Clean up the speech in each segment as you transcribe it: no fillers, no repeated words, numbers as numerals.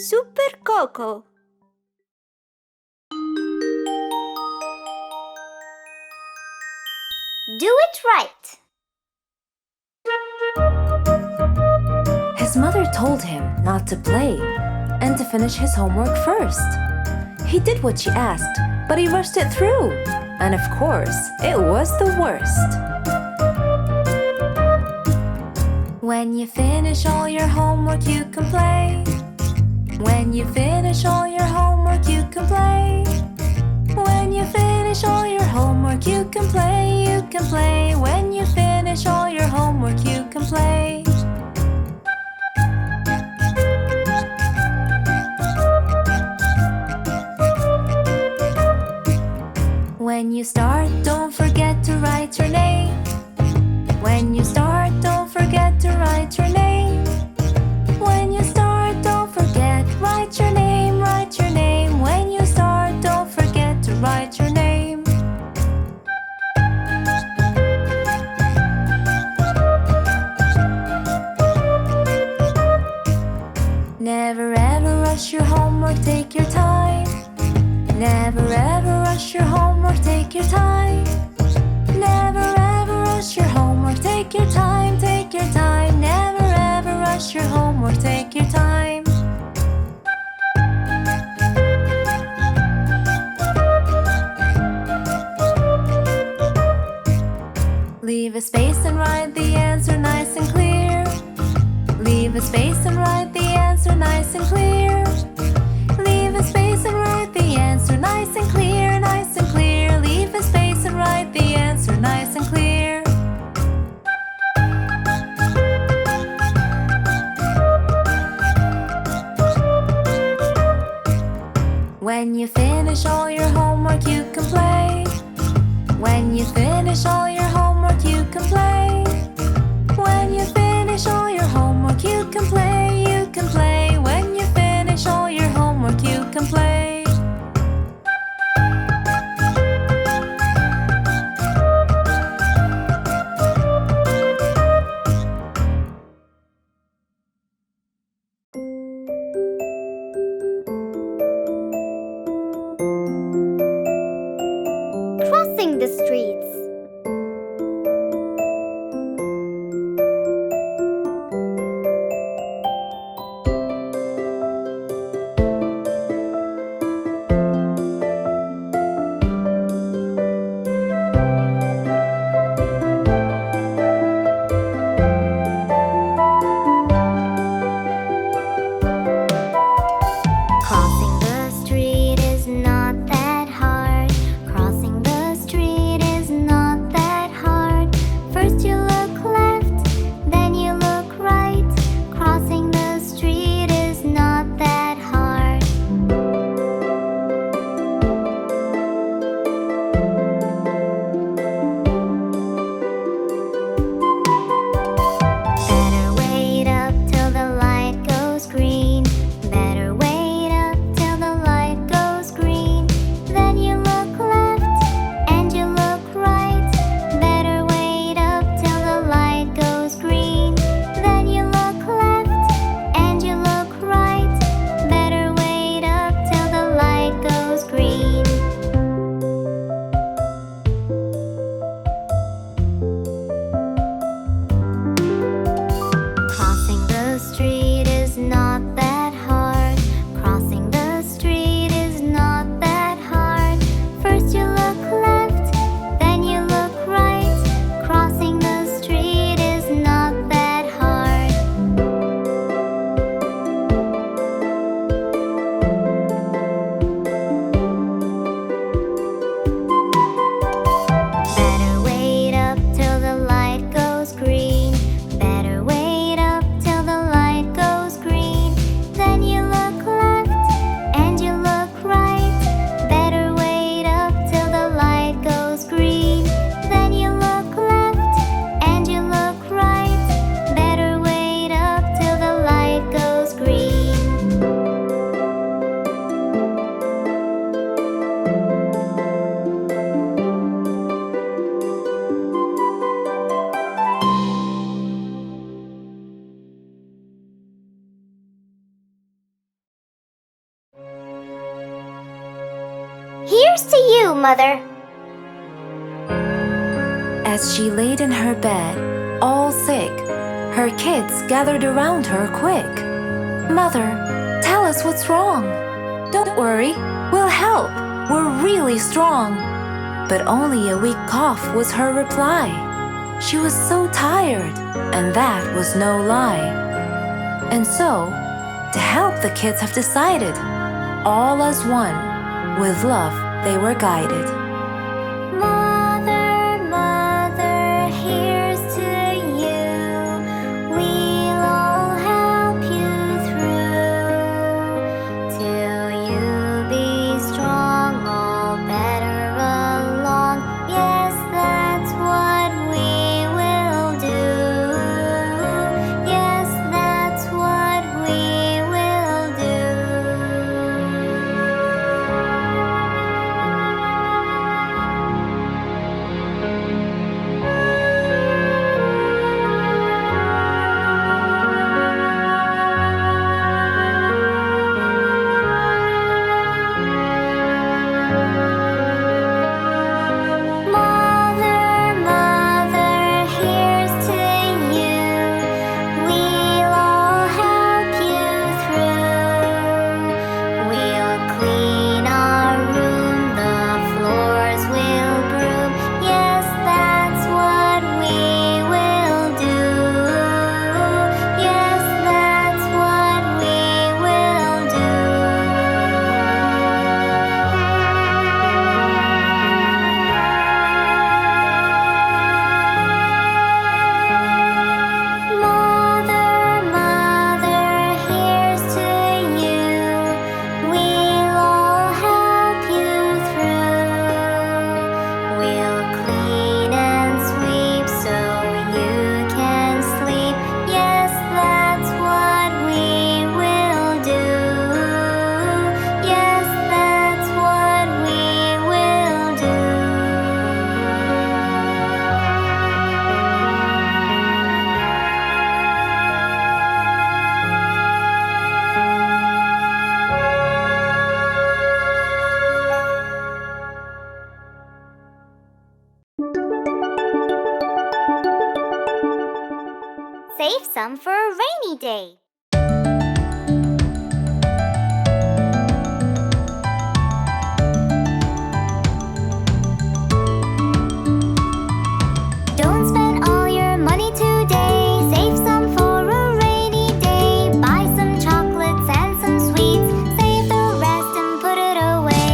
Super Coco. Do it right. His mother told him not to play and to finish his homework first. He did what she asked, but he rushed it through. And of course, it was the worst. When you finish all your homework, you can play. When you finish all your homework, you can play. When you finish all your homework, you can play, you can play. When you finish all your homework, you can play. When you start, don't forget to write your name. When you start, don't forget to write your name. When you start, don't forget, write your name, write your name. When you start, don't forget to write your name. Never ever rush your homework, take your time. Never ever rush your homework, take your time. Never ever rush your homework, take your time, take your time. Never ever rush your homework, take your time. Leave a space and write the answer nice and clear. Leave a space and write the answer nice and clear. Leave a space and write the answer nice and clear, nice and clear. Leave a space and write the answer nice and clear. When you finish all your homework, you can play. When you finish all your homework, you can play. When you finish all your homework, you can play, you can play. When you finish all your homework, you can play. Crossing the streets. Here's to you, Mother. As she laid in her bed, all sick, her kids gathered around her quick. "Mother, tell us what's wrong." "Don't worry, we'll help. We're really strong." But only a weak cough was her reply. She was so tired, and that was no lie. And so, to help, the kids have decided, all as one, with love they were guided. Mother, Mother, here's to you. We'll all help you through. Till you be strong, all better along. Yes, that's what we will do. Yes, that's what we will do. Mother, Mother, here's to you. We'll all help you through. We'll clean our room, the floors will broom. Yes, that's what we will do. Yes, that's what we will do. Mother, Mother, here's to you. We'll all help you through. We'll clean and sweep so you can sleep. Yes, that's what we will do. Yes, that's what we will do. Save some for a rainy day. Don't spend all your money today. Save some for a rainy day. Buy some chocolates and some sweets. Save the rest and put it away.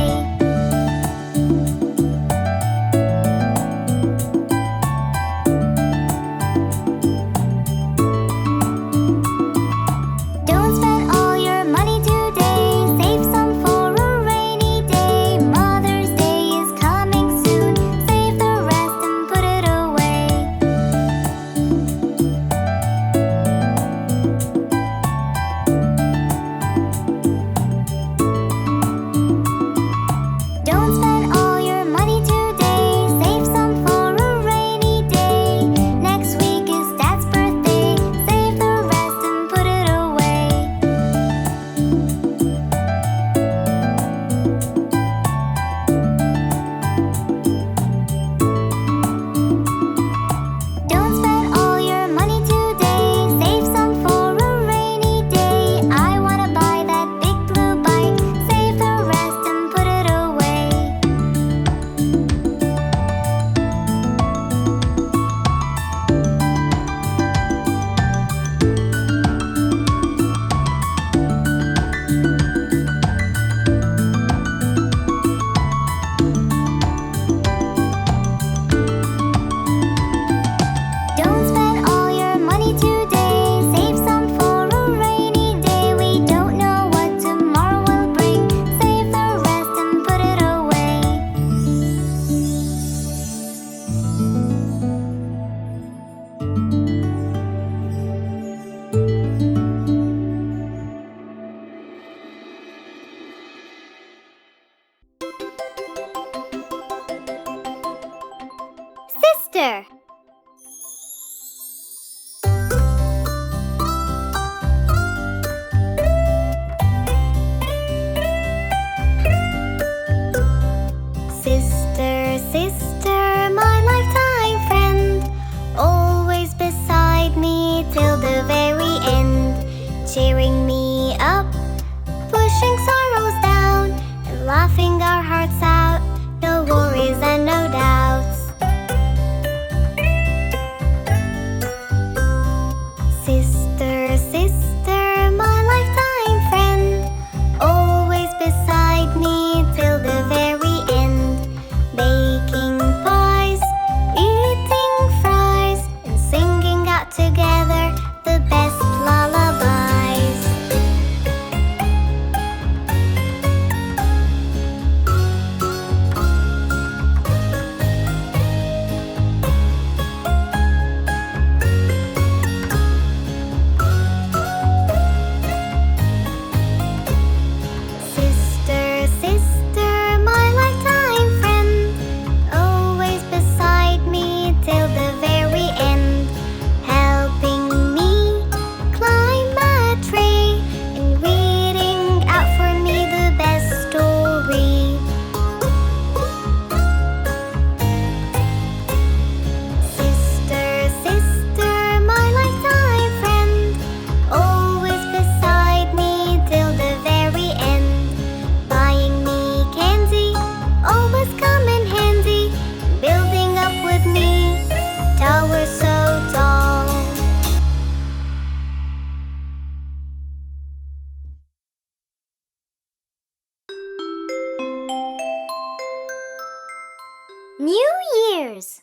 New Year's.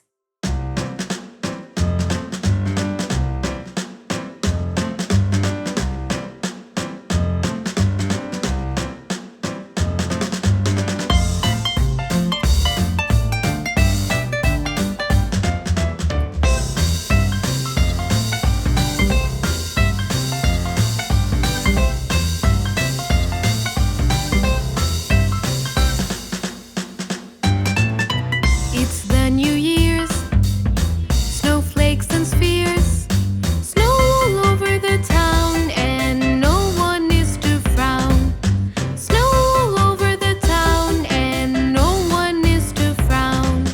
It's the New Year's. Snowflakes and spheres. Snow all over the town, and no one is to frown. Snow all over the town, and no one is to frown.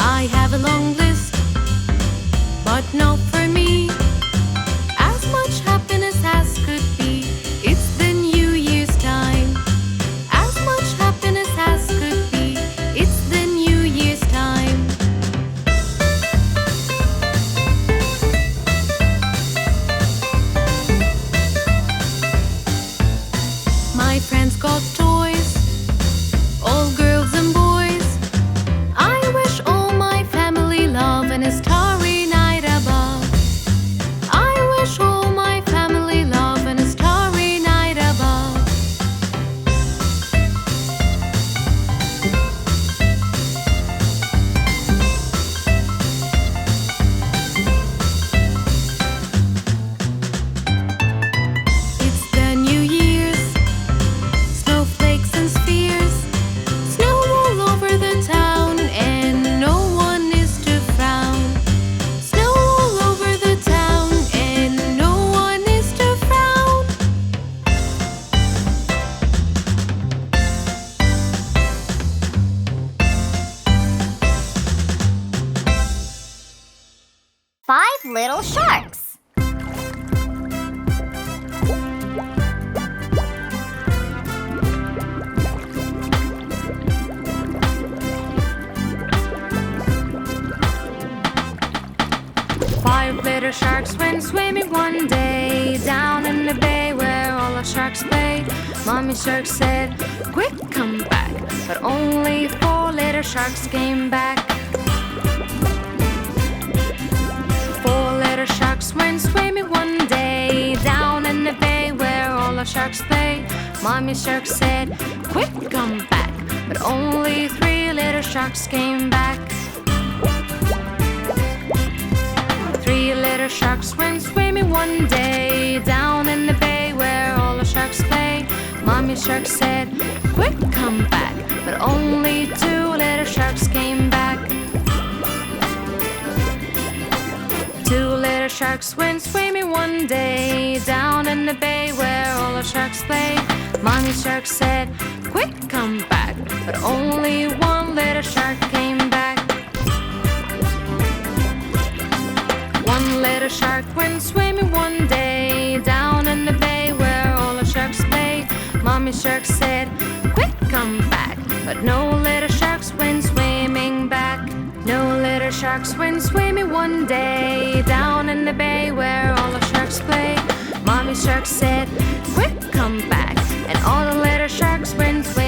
I have a long list, but not for me. As much happiness as could be. It's the New Year's time. As much happiness as could be. It's the New Year's time. My friends got toys, all girls and boys. I wish all my family love and a starry night above. I wish all my family love and a starry night above. It's the New Year's. Snowflakes and spheres. Snow all over the town, and no one is to frown. Snow all over the town, and no one is to frown. 5 little sharks. Five little sharks went swimming one day down in the bay where all the sharks played. Mommy shark said, "Quick, come back." But only 4 little sharks came back. 4 little sharks went swimming one day down in the bay where all the sharks played. Mommy shark said, "Quick, come back." But only 3 little sharks came back. 3 little sharks went swimming one day down in the bay where all the sharks play. Mommy shark said, "Quick, come back." But only 2 little sharks came back. 2 little sharks went swimming one day down in the bay where all the sharks play. Mommy shark said, "Quick, come back." But only 1 little shark came back. 1 little shark went swimming one day down in the bay where all the sharks play. Mommy shark said, "Quick, come back." But no little sharks went swimming back. No little sharks went swimming one day down in the bay where all the sharks play. Mommy shark said, "Quick, come back." And all the little sharks went swimming